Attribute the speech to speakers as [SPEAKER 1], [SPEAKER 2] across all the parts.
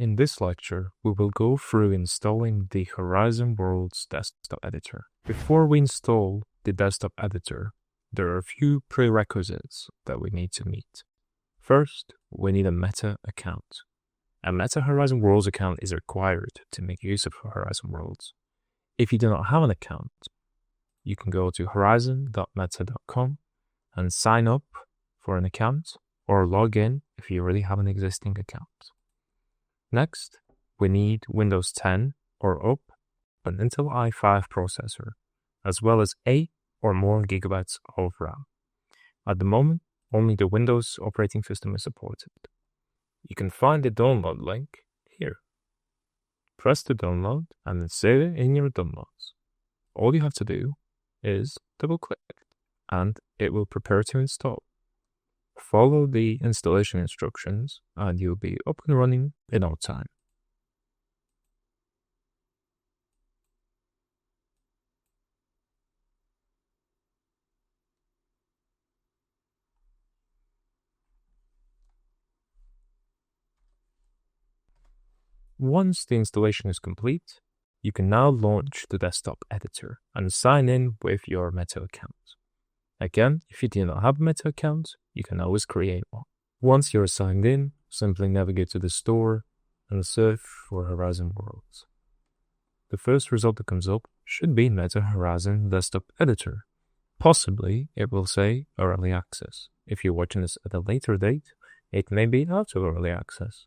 [SPEAKER 1] In this lecture, we will go through installing the Horizon Worlds desktop editor. Before we install the desktop editor, there are a few prerequisites that we need to meet. First, we need a Meta account. A Meta Horizon Worlds account is required to make use of Horizon Worlds. If you do not have an account, you can go to horizon.meta.com and sign up for an account or log in if you already have an existing account. Next, we need Windows 10 or up, an Intel i5 processor, as well as 8 or more gigabytes of RAM. At the moment, only the Windows operating system is supported. You can find the download link here. Press the download and then save it in your downloads. All you have to do is double click and it will prepare to install. Follow the installation instructions and you'll be up and running in no time. Once the installation is complete, you can now launch the desktop editor and sign in with your Meta account. Again, if you do not have a Meta account, you can always create one. Once you're signed in, simply navigate to the store and search for Horizon Worlds. The first result that comes up should be Meta Horizon Desktop Editor. Possibly, it will say Early Access. If you're watching this at a later date, it may be out of Early Access.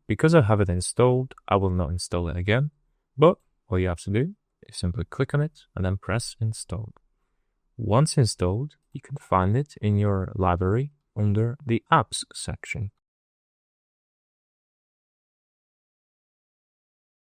[SPEAKER 1] Because I have it installed, I will not install it again, but all you have to do is simply click on it and then press Install. Once installed, you can find it in your library under the Apps section.